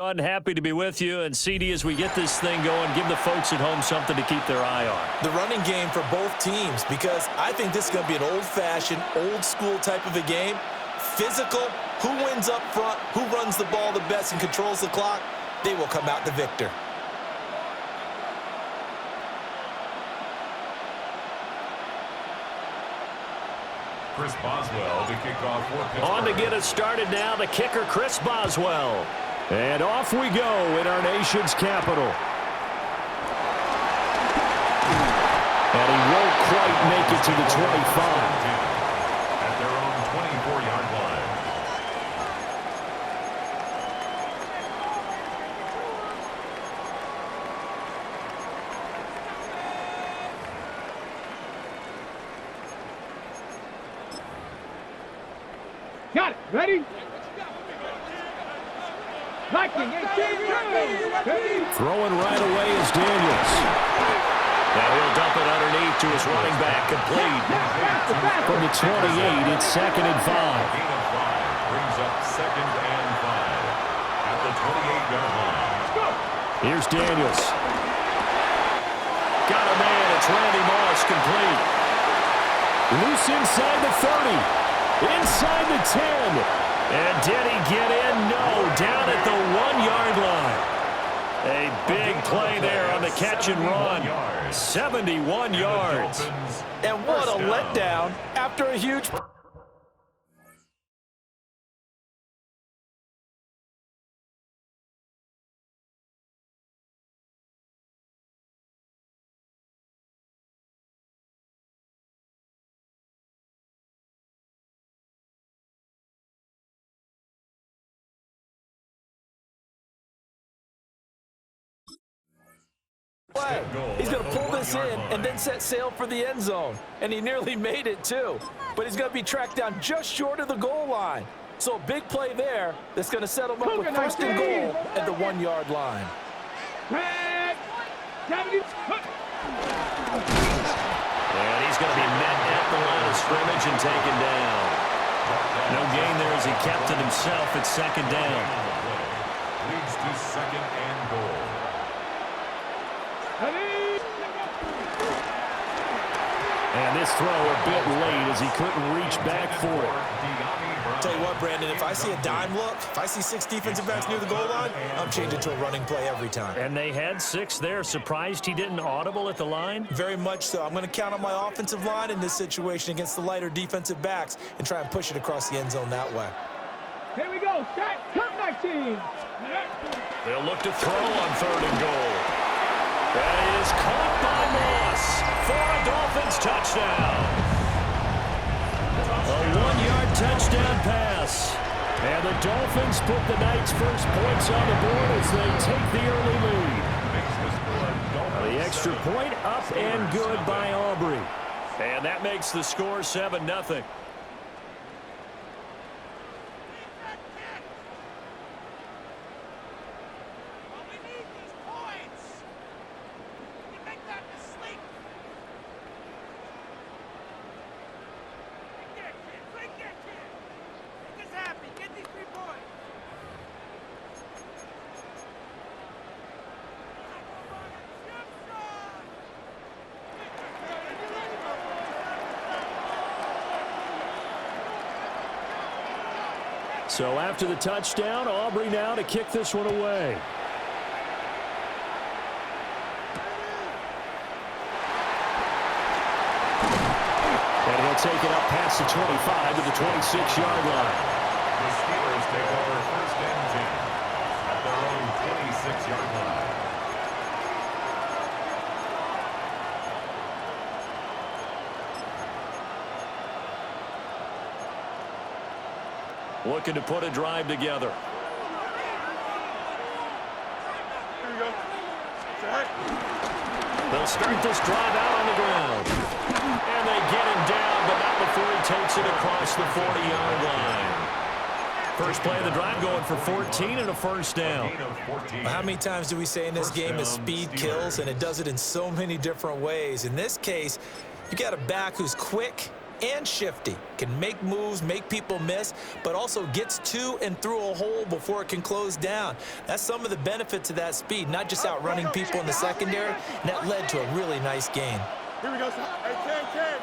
Happy to be with you. And CD, as we get this thing going, give the folks at home something to keep their eye on. The running game for both teams, because I think this is going to be an old-fashioned, old-school type of a game. Physical, who wins up front, who runs the ball the best and controls the clock, they will come out the victor. Chris Boswell to kick off for Pittsburgh. On to get us started now, the kicker, Chris Boswell. And off we go in our nation's capital. And he won't quite make it to the 25. At their own 24-yard line. Got it. Ready? Throwing right away is Daniels. Now he'll dump it underneath to his running back, complete. From the 28, it's 2nd and 5. Gain of 5 brings up 2nd and 5 at the 28-yard line. Here's Daniels. Got a man. It's Randy Moss, complete. Loose inside the 30. Inside the 10. And did he get in? No, down at the 1-yard line. A big play there on the catch and run. 71 yards. And what a letdown after a huge... play. He's going to pull this in and then set sail for the end zone. And he nearly made it, too. But he's going to be tracked down just short of the goal line. So a big play there that's going to set him up with 1st and goal at the 1-yard line. And he's going to be met at the line of scrimmage and taken down. No gain there as he kept it himself at 2nd down. Leads to 2nd and goal. And this throw a bit late as he couldn't reach back for it. Tell you what, Brandon, if I see a dime look, if I see 6 defensive backs near the goal line, I'm changing to a running play every time. And they had 6 there. Surprised he didn't audible at the line? Very much so. I'm going to count on my offensive line in this situation against the lighter defensive backs and try and push it across the end zone that way. Here we go. Start. Come back, team. They'll look to throw on 3rd and goal. That is caught by Moss for a Dolphins touchdown. A 1-yard touchdown pass. And the Dolphins put the Knights' first points on the board as they take the early lead. The extra point up and good by Aubrey. And that makes the score 7-0. So after the touchdown, Aubrey now to kick this one away. And he'll take it up past the 25 to the 26-yard line. The Steelers take over 1st and 10 at their own 26-yard line. Looking to put a drive together. Here we go. They'll start this drive out on the ground. And they get him down, but not before he takes it across the 40-yard line. First play of the drive going for 14 and a 1st down. How many times do we say in this game is speed kills, and it does it in so many different ways. In this case, you got a back who's quick, and shifty. Can make moves, make people miss, but also gets to and through a hole before it can close down. That's some of the benefits of that speed, not just outrunning people in the secondary, and that led to a really nice gain. Here we go. Hey, Cam.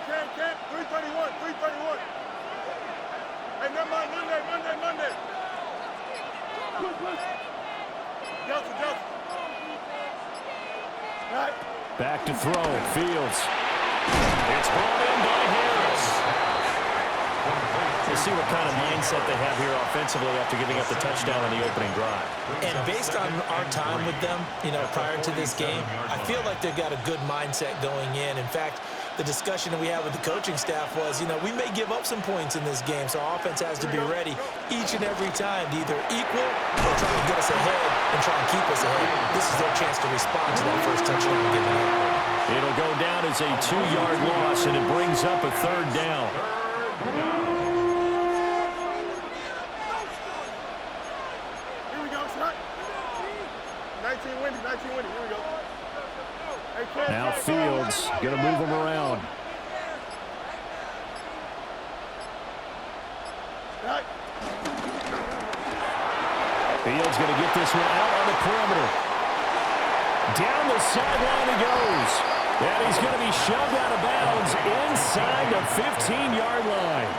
331. Hey, never mind. Monday. Delta. Right. Back to throw. Fields. It's brought in by Harris. We'll see what kind of mindset they have here offensively after giving up the touchdown on the opening drive. And based on our time with them, prior to this game, I feel like they've got a good mindset going in. In fact, the discussion that we had with the coaching staff was, we may give up some points in this game, so our offense has to be ready each and every time to either equal or try to get us ahead and try and keep us ahead. This is their chance to respond to that first touchdown given up. It'll go down as a 2-yard loss, and it brings up a third down. Here we go, son. 19 winning. Here we go. Hey, Now Fields going to move him around. Right. Fields going to get this one out on the perimeter. Down the sideline he goes. And he's going to be shoved out of bounds inside the 15-yard line.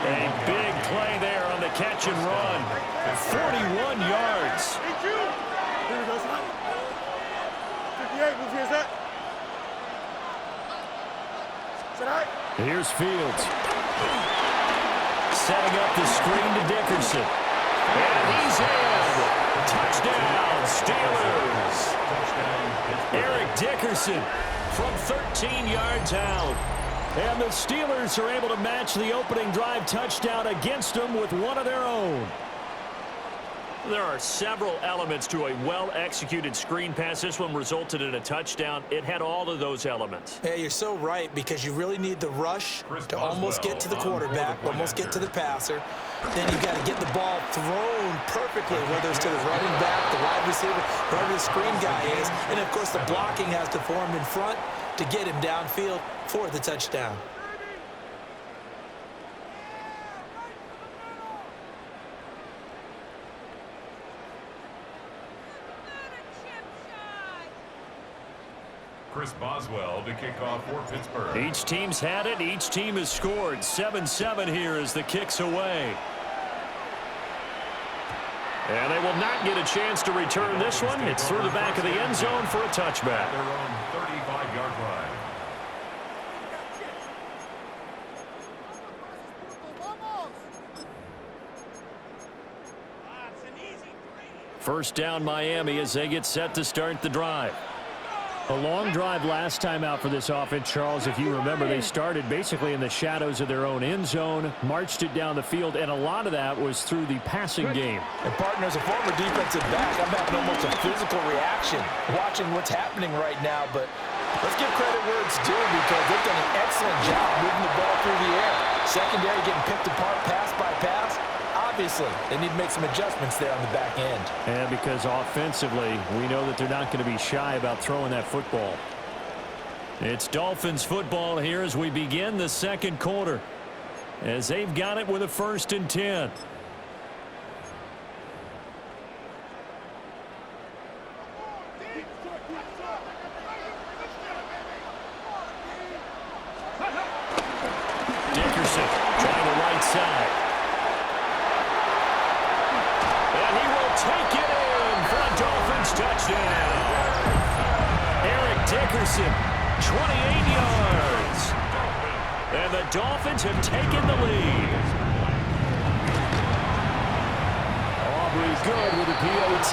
A big play there on the catch and run. 41 yards. Here we go, son. 58, move here, set. Set right. Here's Fields. Setting up the screen to Dickerson. And he's in. Touchdown, Steelers. Eric Dickerson from 13 yards out. And the Steelers are able to match the opening drive touchdown against them with one of their own. There are several elements to a well-executed screen pass. This one resulted in a touchdown. It had all of those elements. Yeah, you're so right, because you really need the rush to almost get to the quarterback, almost get to the passer. Then you've got to get the ball thrown perfectly, whether it's to the running back, the wide receiver, whoever the screen guy is. And, of course, the blocking has to form in front to get him downfield for the touchdown. Chris Boswell to kick off for Pittsburgh. Each team's had it. Each team has scored. 7-7 here as the kick's away. And they will not get a chance to return this one. It's through the back of the end zone for a touchback. Their own 35-yard line. First down Miami as they get set to start the drive. A long drive last time out for this offense, Charles. If you remember, they started basically in the shadows of their own end zone, marched it down the field, and a lot of that was through the passing game. And partner, as a former defensive back, I'm having almost a physical reaction watching what's happening right now. But let's give credit where it's due, because they've done an excellent job moving the ball through the air. Secondary getting picked apart pass by pass. Obviously, they need to make some adjustments there on the back end. And because offensively, we know that they're not going to be shy about throwing that football. It's Dolphins football here as we begin the second quarter, as they've got it with a 1st and 10. Dickerson trying the right side. Take it in for a Dolphins touchdown. Eric Dickerson, 28 yards. And the Dolphins have taken the lead. Aubrey good with a PAT.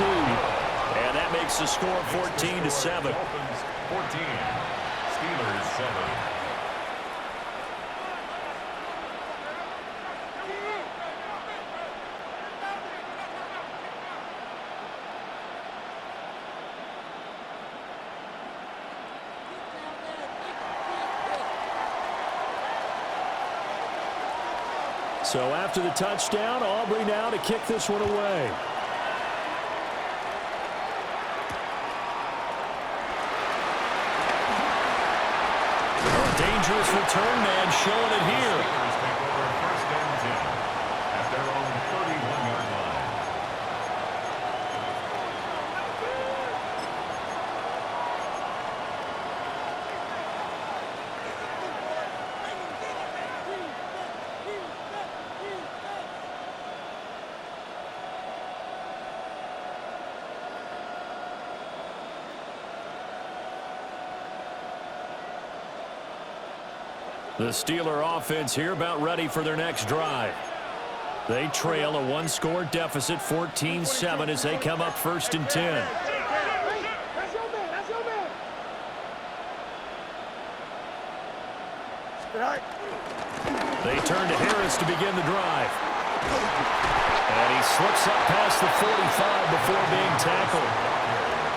And that makes the score 14-7. Dolphins 14, Steelers 7. So after the touchdown, Aubrey now to kick this one away. dangerous return man showing it here. Steelers take over first and 10 at their own 31-yard line. The Steeler offense here about ready for their next drive. They trail a one-score deficit, 14-7, as they come up first and 10. That's your man. That's your man. Right. They turn to Harris to begin the drive. And he slips up past the 45 before being tackled.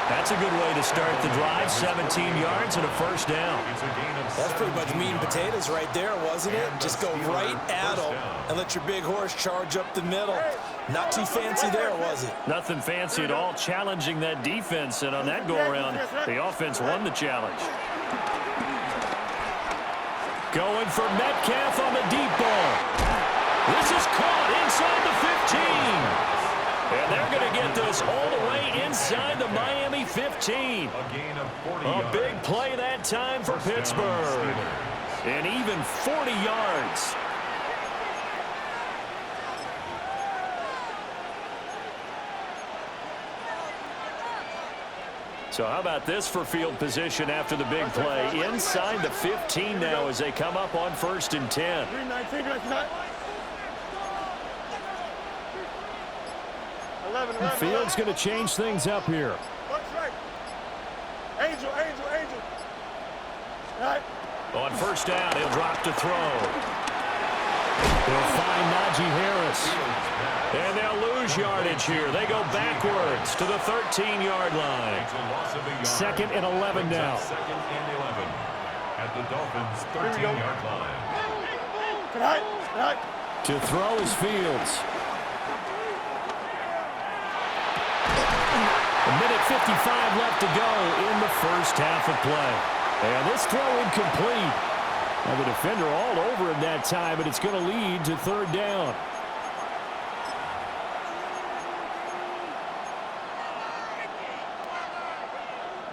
That's a good way to start the drive, 17 yards and a first down. That's pretty much meat and potatoes right there, wasn't it? Just go right at them and let your big horse charge up the middle. Not too fancy there, was it? Nothing fancy at all, challenging that defense, and on that go-around, the offense won the challenge. Going for Metcalf on the deep ball. This is caught inside the 15. And they're going to get this all the way inside the Miami 15. A big play that time for Pittsburgh. And even 40 yards. So how about this for field position after the big play? Inside the 15 now as they come up on first and 10. Field's going to change things up here. Angel. Right. On first down, he'll drop to throw. They'll find Najee Harris. And they'll lose yardage here. They go backwards to the 13-yard line. Second and 11 now. Second and 11 at the Dolphins' 13-yard line. To throw is Fields. A minute 55 left to go in the first half of play. And this throw incomplete. Now the defender all over him that time, but it's going to lead to third down.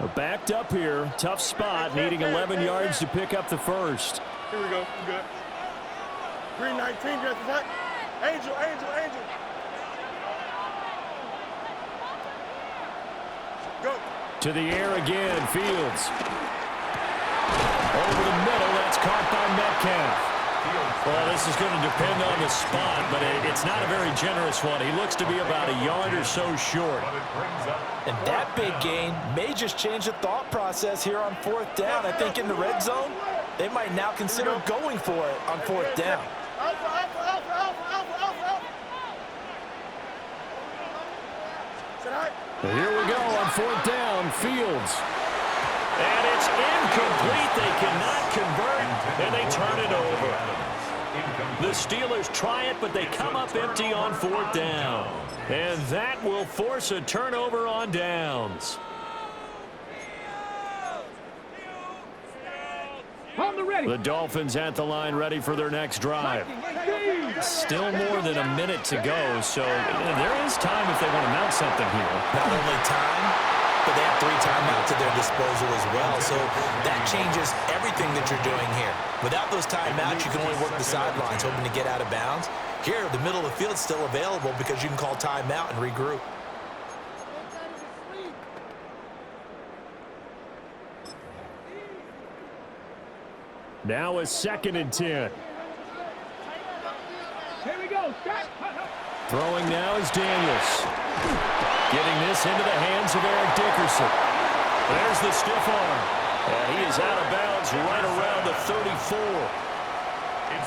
We're backed up here. Tough spot, needing 11 yards to pick up the first. Here we go. We're good. 319, just attack. Angel. Go. To the air again, Fields. Over the middle, that's caught by Metcalf. Well, this is going to depend on the spot, but it's not a very generous one. He looks to be about a yard or so short. And that big gain may just change the thought process here on fourth down. I think in the red zone, they might now consider going for it on fourth down. Here we go on fourth down, Fields. And it's incomplete. They cannot convert, and they turn it over. The Steelers try it, but they come up empty on fourth down. And that will force a turnover on downs. The Dolphins at the line ready for their next drive. Still more than a minute to go, so there is time if they want to mount something here. Not only time, but they have 3 timeouts at their disposal as well, so that changes everything that you're doing here. Without those timeouts, you can only work the sidelines, hoping to get out of bounds. Here, the middle of the field's still available because you can call timeout and regroup. Now a second and 10. Here we go. Throwing now is Daniels. Getting this into the hands of Eric Dickerson. There's the stiff arm. And he is out of bounds right around the 34.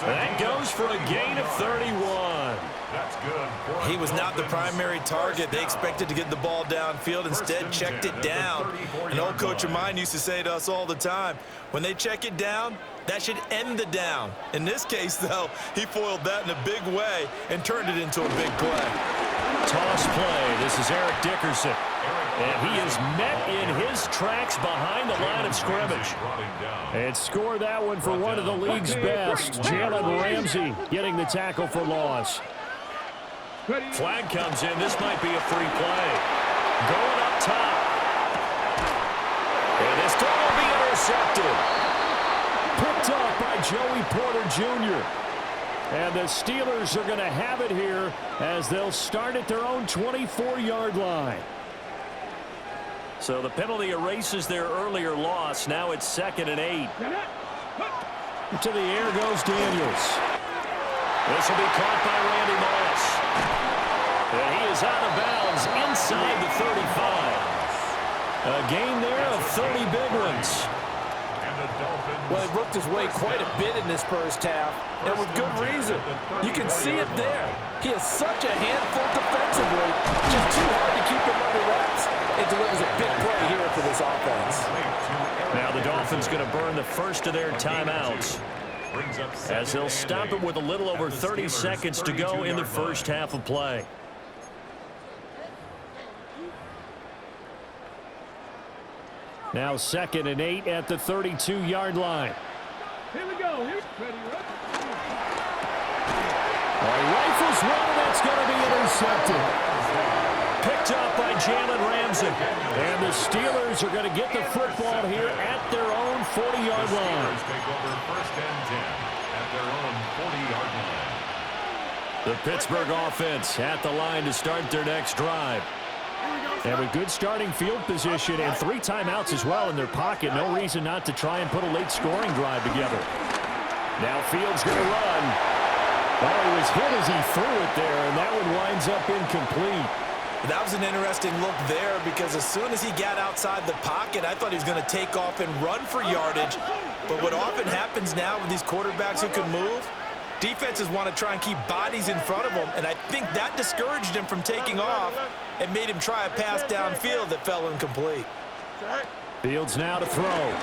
That goes for a gain of 31. That's good. He was not the primary target. They expected to get the ball downfield. Instead, checked it down. An old coach of mine used to say to us all the time, when they check it down, that should end the down. In this case, though, he foiled that in a big way and turned it into a big play. Toss play. This is Eric Dickerson. And he is met in his tracks behind the line of scrimmage. And score that one for one of the league's best. Jalen Ramsey getting the tackle for loss. Flag comes in. This might be a free play. Going up top. And this throw will be intercepted. Picked up by Joey Porter Jr. And the Steelers are going to have it here as they'll start at their own 24-yard line. So the penalty erases their earlier loss. Now it's 2nd and 8. To the air goes Daniels. This will be caught by Randy Moss. And he is out of bounds inside the 35. A gain there of 30 big ones. Well, he worked his way quite a bit in this first half, and with good reason. You can see it there. He is such a handful defensively, just too hard to keep him under wraps. It delivers a big play here for this offense. Now the Dolphins going to burn the first of their timeouts as they'll stop it with a little over 30 seconds to go in the first half of play. Now 2nd and 8 at the 32-yard line. Here we go. Rifles one, that's going to be intercepted. Picked up by Jalen Ramsey. And the Steelers are going to get the football here at their own 40-yard line. Take over 1st and 10 at their own 40-yard line. The Pittsburgh offense at the line to start their next drive. They have a good starting field position and 3 timeouts as well in their pocket. No reason not to try and put a late scoring drive together. Now Fields going to run. Well, he was hit as he threw it there, and that one winds up incomplete. That was an interesting look there because as soon as he got outside the pocket, I thought he was going to take off and run for yardage. But what often happens now with these quarterbacks who can move, defenses want to try and keep bodies in front of them, and I think that discouraged him from taking off and made him try a pass downfield that fell incomplete. Fields now to throw.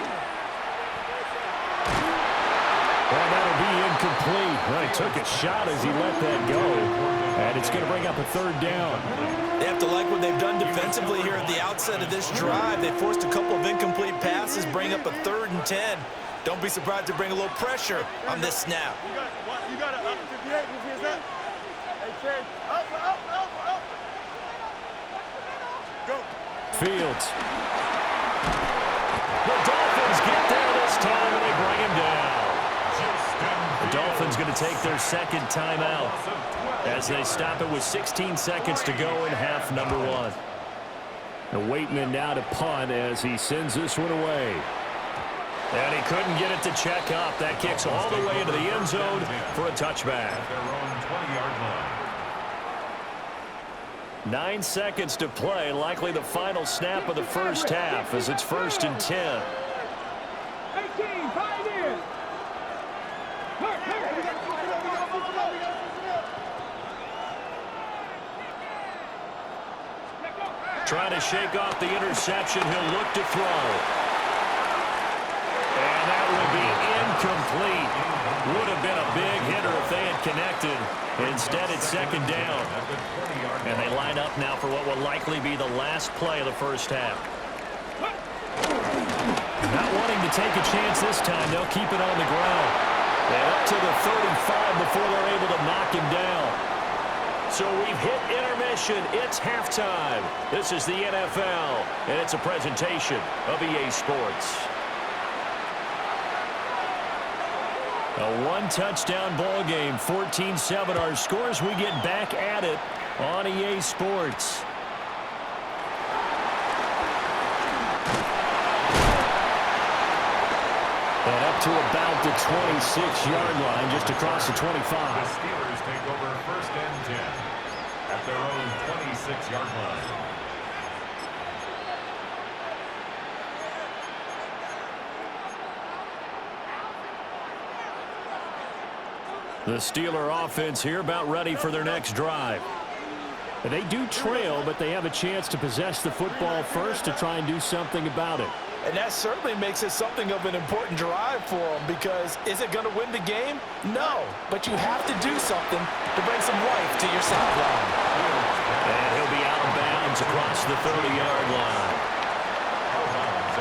Well, that'll be incomplete. Well, he took a shot as he let that go, and it's going to bring up a 3rd down. They have to like what they've done defensively here at the outset of this drive. They forced a couple of incomplete passes, bring up a 3rd and 10. Don't be surprised to bring a little pressure on this snap. You got it. Up 58. Who is that? Hey, Ken. Up. Go. Fields. The Dolphins get there this time, and they bring him down. The Dolphins going to take their 2nd timeout as they stop it with 16 seconds to go in half number 1. The Waitman now to punt as he sends this one away. And he couldn't get it to check up. That kicks all the way into the end zone for a touchback. 9 seconds to play, likely the final snap of the first half as it's 1st and 10. 18, Pioneers. Trying to shake off the interception. He'll look to throw. And that will be incomplete. Would have been a big hitter if they had connected. Instead, it's 2nd down. And they line up now for what will likely be the last play of the first half. Not wanting to take a chance this time. They'll keep it on the ground. And up to the 35 before they're able to knock him down. So we've hit intermission. It's halftime. This is the NFL, and it's a presentation of EA Sports. A 1-touchdown ball game, 14-7. Our scores, we get back at it on EA Sports. And up to about the 26-yard line, just across the 25. The Steelers take over 1st and 10 at their own 26-yard line. The Steeler offense here about ready for their next drive. They do trail, but they have a chance to possess the football first to try and do something about it. And that certainly makes it something of an important drive for them because is it going to win the game? No, but you have to do something to bring some life to your sideline. And he'll be out of bounds across the 30-yard line.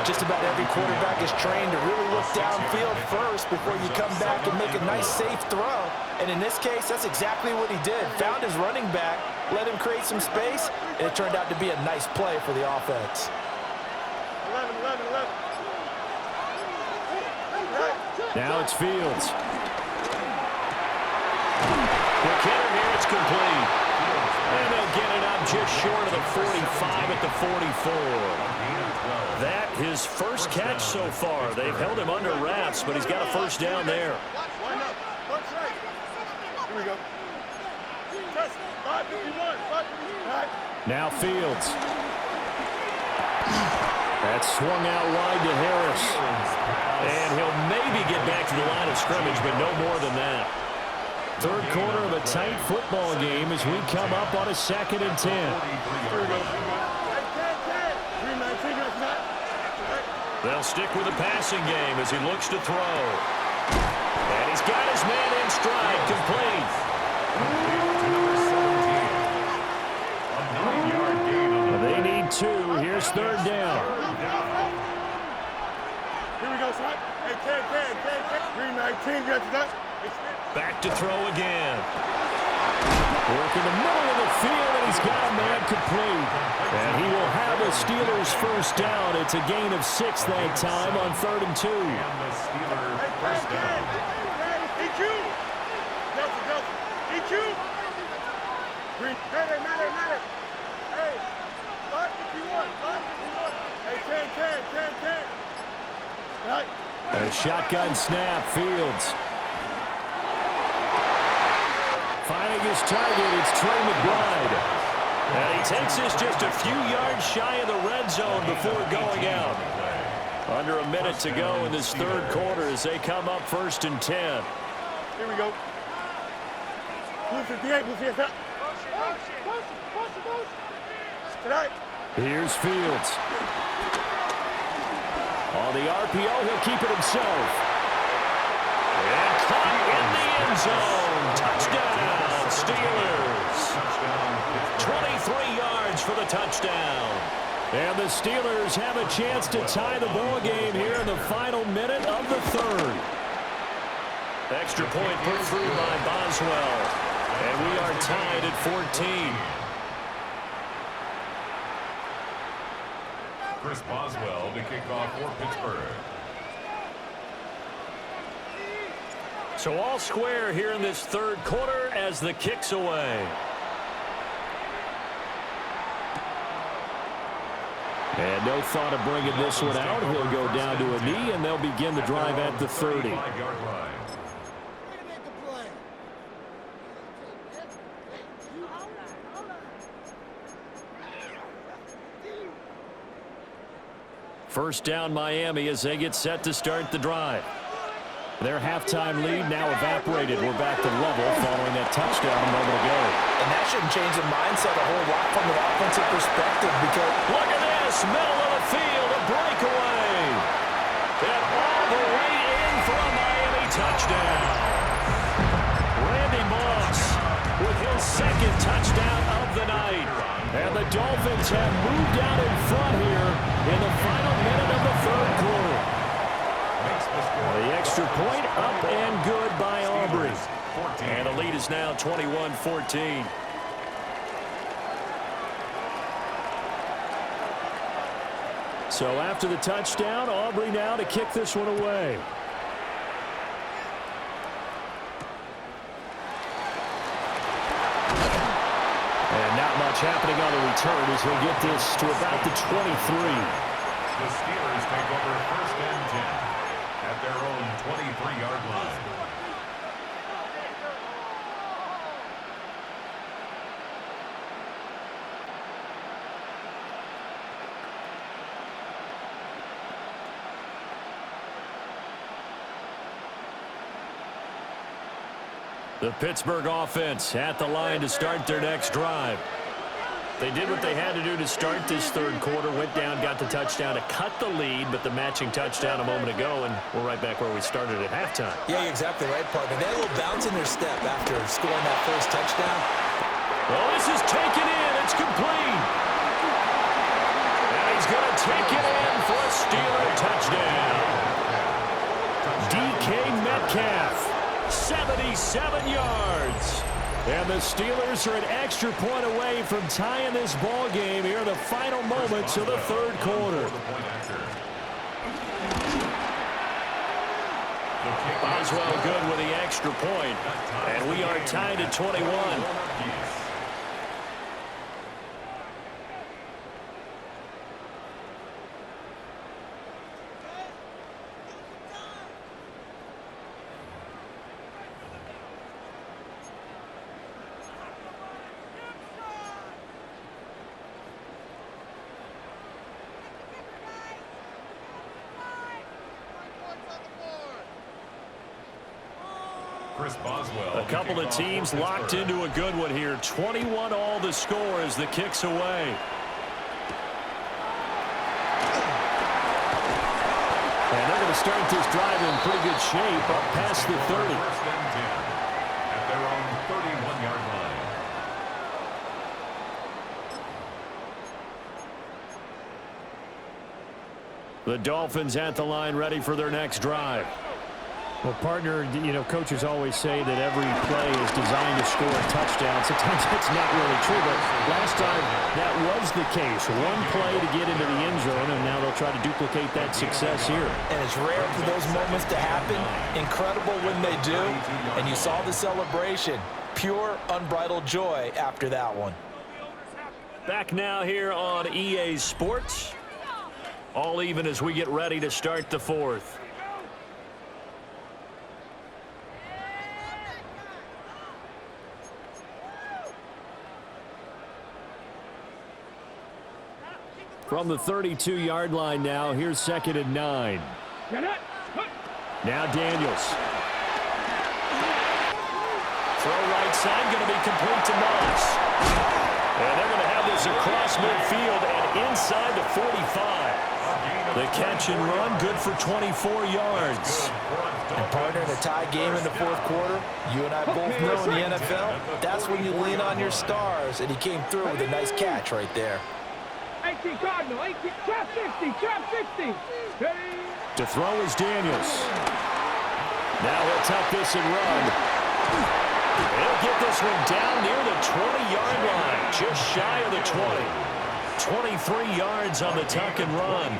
Just about every quarterback is trained to really look downfield first before you come back and make a nice, safe throw. And in this case, that's exactly what he did. Found his running back, let him create some space, and it turned out to be a nice play for the offense. 11, 11, 11. Now it's Fields. McKinnon here, it's complete. And they'll get it up just short of the 45 at the 44. That his first catch so far. They've held him under wraps, but he's got a first down there. Line up. Punch right. Here we go. Press. 551. 551. Now Fields. That's swung out wide to Harris. And he'll maybe get back to the line of scrimmage, but no more than that. Third quarter of a tight football game as we come up on a 2nd and 10. Here we go. 319. They'll stick with the passing game as he looks to throw. And he's got his man in stride, complete. They need 2. Here's 3rd down. Here we go, son. Hey, 10. 319. Gets it up. Back to throw again. Work in the middle of the field, and he's got a man complete. And he will have the Steelers first down. It's a gain of 6 that time on 3rd and 2. And the Steelers first down. EQ. Delta. EQ. Green. Matter. Hey, 551. Hey, 10. Right. And a shotgun snap, Fields. Finding his target, it's Trey McBride. And he takes this just a few yards shy of the red zone before going out. Under a minute to go in this 3rd quarter as they come up 1st and 10. Here we go. Blue 58. Tonight. Here's Fields. On the RPO, he'll keep it himself. And caught in the end zone. Touchdown, Steelers. 23 yards for the touchdown. And the Steelers have a chance to tie the ball game here in the final minute of the 3rd. Extra point put through by Boswell. And we are tied at 14. Chris Boswell to kick off for Pittsburgh. So all square here in this 3rd quarter as the kick's away. And no thought of bringing this one out. He'll go down to a knee, and they'll begin the drive at the 30. 35-yard line. First down Miami as they get set to start the drive. Their halftime lead now evaporated. We're back to level following that touchdown a moment ago. And that shouldn't change the mindset a whole lot from an offensive perspective because look at this, middle of the field, a breakaway. And all the way in for a Miami touchdown. Randy Moss with his 2nd touchdown of the night. And the Dolphins have moved out in front here in the final minute of the 3rd quarter. The extra point up and good by Aubrey. And the lead is now 21-14. So after the touchdown, Aubrey now to kick this one away. And not much happening on the return as he'll get this to about the 23. The Steelers take over 1st and 10 at their own 23-yard line. The Pittsburgh offense at the line to start their next drive. They did what they had to do to start this 3rd quarter, went down, got the touchdown to cut the lead, but the matching touchdown a moment ago, and we're right back where we started at halftime. yeah, you're exactly right, partner. They had a little bounce in their step after scoring that first touchdown. Well, this is taken in. It's complete. And he's going to take it in for a Steeler touchdown. DK Metcalf, 77 yards. And the Steelers are an extra point away from tying this ball game here in the final moments of the third quarter. Boswell good with the extra point, and we are tied at 21. Chris Boswell. A couple of teams locked into a good one here. 21 all the score as the kick's away. And they're going to start this drive in pretty good shape up past the 30. First and 10 at their own 31-yard line. The Dolphins at the line ready for their next drive. Well, partner, coaches always say that every play is designed to score a touchdown. Sometimes that's not really true, but last time that was the case. One play to get into the end zone, and now they'll try to duplicate that success here. And it's rare for those moments to happen. Incredible when they do. And you saw the celebration. Pure, unbridled joy after that one. Back now here on EA Sports. All even as we get ready to start the fourth. From the 32-yard line now, here's 2nd and 9. Now Daniels. Throw right side, going to be complete to Moss. And they're going to have this across midfield and inside the 45. The catch and run, good for 24 yards. And partner, in a tie game in the fourth quarter, you and I both know in the NFL, that's when you lean on your stars. And he came through with a nice catch right there. 18 Cardinal, 18, trap 60, trap 60. To throw is Daniels. Now he'll tuck this and run. He'll get this one down near the 20-yard line, just shy of the 20. 23 yards on the tuck and run.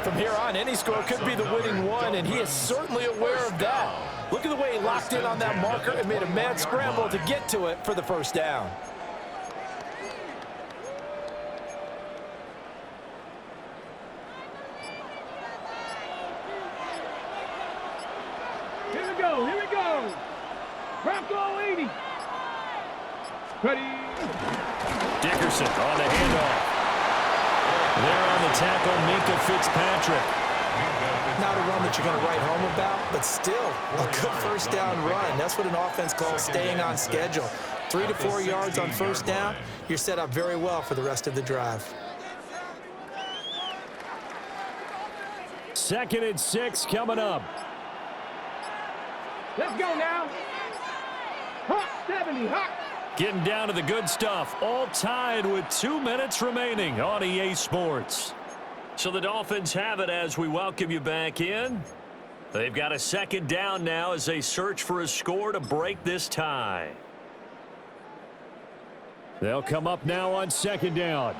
From here on, any score could be the winning one, and he is certainly aware of that. Look at the way he locked in on that marker and made a mad scramble to get to it for the first down. Here we go. Bronco 80. Ready. Dickerson on the handoff. There on the tackle, Minka Fitzpatrick. Not a run that you're going to write home about, but still a good first down run. That's what an offense calls staying on schedule. 3 to 4 yards on first down, you're set up very well for the rest of the drive. 2nd and 6 coming up. Let's go now. Hot 70, hot. Getting down to the good stuff. All tied with 2 minutes remaining on EA Sports. So the Dolphins have it as we welcome you back in. They've got a 2nd down now as they search for a score to break this tie. They'll come up now on 2nd down.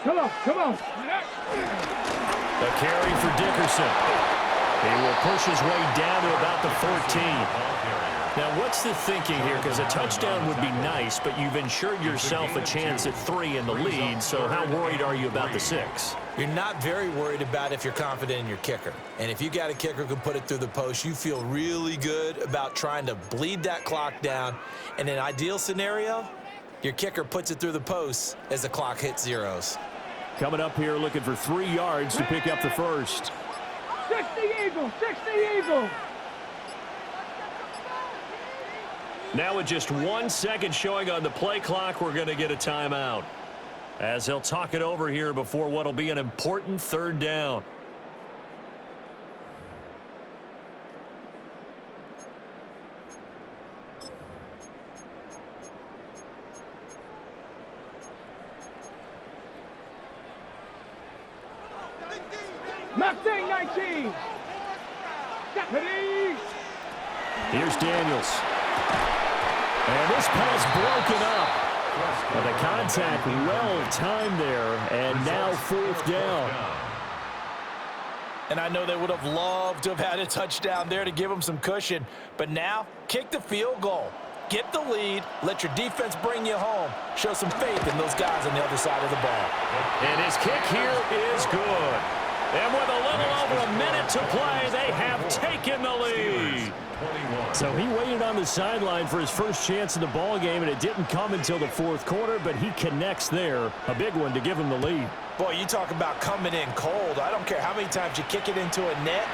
Come on, come on. A carry for Dickerson. He will push his way down to about the 14. Now, what's the thinking here? Because a touchdown would be nice, but you've ensured yourself a chance at 3 in the lead, so how worried are you about the 6? You're not very worried about if you're confident in your kicker. And if you got a kicker who can put it through the post, you feel really good about trying to bleed that clock down. In an ideal scenario, your kicker puts it through the post as the clock hits zeros. Coming up here looking for 3 yards to pick up the first. 60 Eagle, 60 Eagle. Now with just 1 second showing on the play clock, we're going to get a timeout. As they'll talk it over here before what will be an important 3rd down. Mustang 19. Ready? Here's Daniels. And this pass broken up. But the contact well timed there, and now 4th down. And I know they would have loved to have had a touchdown there to give them some cushion. But now, kick the field goal. Get the lead. Let your defense bring you home. Show some faith in those guys on the other side of the ball. And his kick here is good. And with a little over a minute to play, they have taken the lead. So he waited on the sideline for his first chance in the ball game, and it didn't come until the 4th quarter, but he connects there. A big one to give him the lead. Boy, you talk about coming in cold. I don't care how many times you kick it into a net.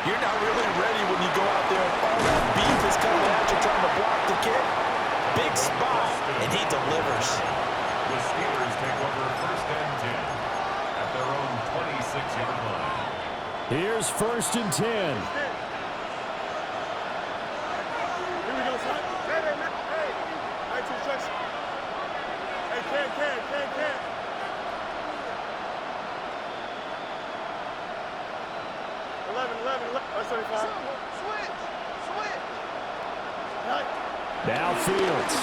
You're not really ready when you go out there and all that beef is coming at you trying to block the kick. Big spot, and he delivers. The Steelers take over 1st and 10 at their own 26-yard line. Here's 1st and 10. Here we go, son. Hey. Right to instruction. Hey, can. 11. That's 35. Switch. Right. Now Fields.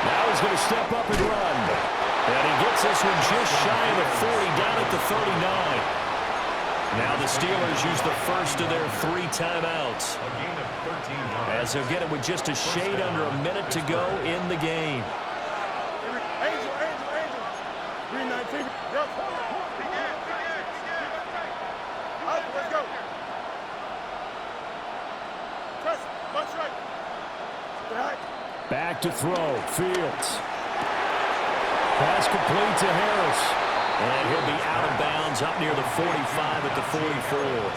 Now he's going to step up and run. And he gets this one just shy of the 40, down at the 39. Now the Steelers use the first of their 3 timeouts, A gain of 13 yards. as they'll get it with just a shade under a minute to go in the game. Angel. Green 19. Go. Up, let's go. Press. Bunch right. Right. Back to throw. Fields. Pass complete to Harris. And he'll be out of bounds up near the 45 at the 44.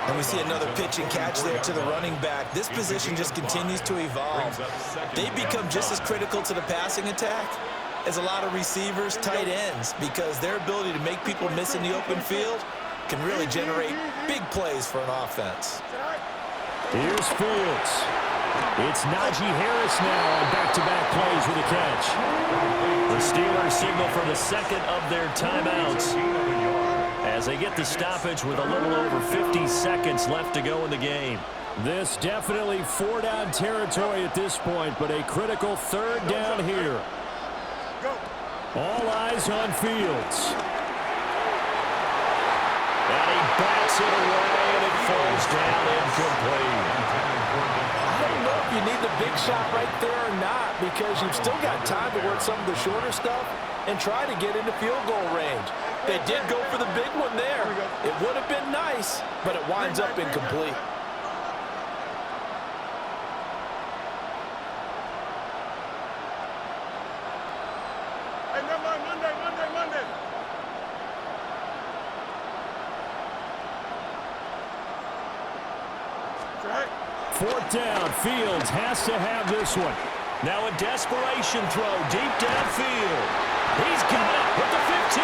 And we see another pitch and catch there to the running back. This position just continues to evolve. They become just as critical to the passing attack as a lot of receivers, tight ends, because their ability to make people miss in the open field can really generate big plays for an offense. Here's Fields. It's Najee Harris now on back-to-back plays with a catch. The Steelers signal for the second of their timeouts as they get the stoppage with a little over 50 seconds left to go in the game. This definitely 4-down territory at this point, but a critical 3rd down here. All eyes on Fields. And he bats it away, and it falls down incomplete. I don't know if you need the big shot right there or not, because you've still got time to work some of the shorter stuff and try to get into field goal range. They did go for the big one there. It would have been nice, but it winds up incomplete. Hey, never mind. Monday. That's right. 4th down. Fields has to have this one. Now a desperation throw deep downfield. He's got it with the 15.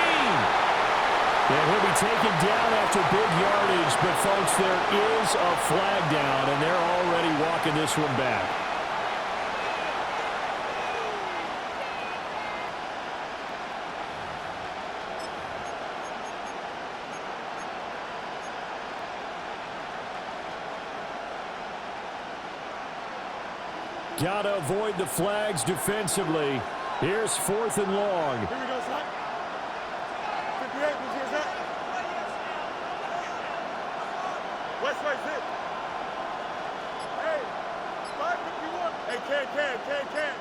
And he'll be taken down after big yardage, but folks, there is a flag down, and they're already walking this one back. Got to avoid the flags defensively. Here's 4th and long. Here we go, son. 58, who's that? Westway's hit. Hey, 551. Hey, can.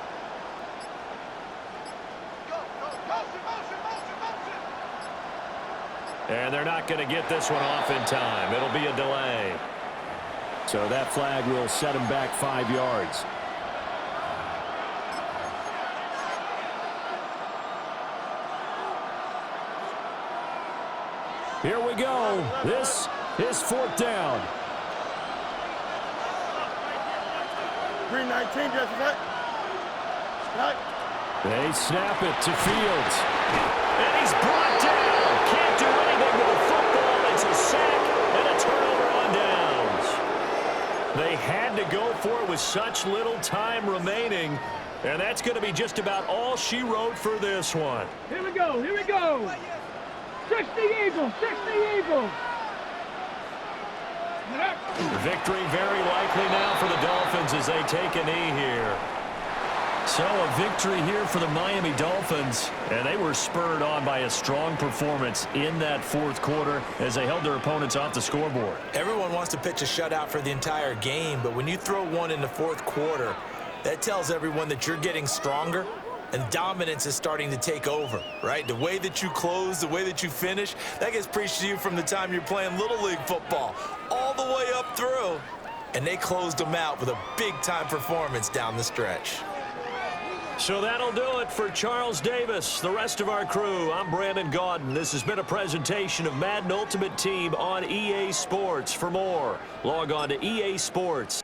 Go. Motion. And they're not going to get this one off in time. It'll be a delay. So that flag will set him back 5 yards. Here we go. This is 4th down. Green 19, just right. They snap it to Fields. And he's brought down. Can't do anything with the football. It's a sack and a turnover on downs. They had to go for it with such little time remaining. And that's going to be just about all she wrote for this one. Here we go. 60 Eagles, 60 Eagles. Victory very likely now for the Dolphins as they take a knee here. So a victory here for the Miami Dolphins, and they were spurred on by a strong performance in that fourth quarter as they held their opponents off the scoreboard. Everyone wants to pitch a shutout for the entire game, but when you throw one in the fourth quarter, that tells everyone that you're getting stronger and dominance is starting to take over, right? The way that you close, the way that you finish, that gets preached to you from the time you're playing Little League football all the way up through, and they closed them out with a big-time performance down the stretch. So that'll do it for Charles Davis, the rest of our crew. I'm Brandon Gaudin. This has been a presentation of Madden Ultimate Team on EA Sports. For more, log on to EA Sports.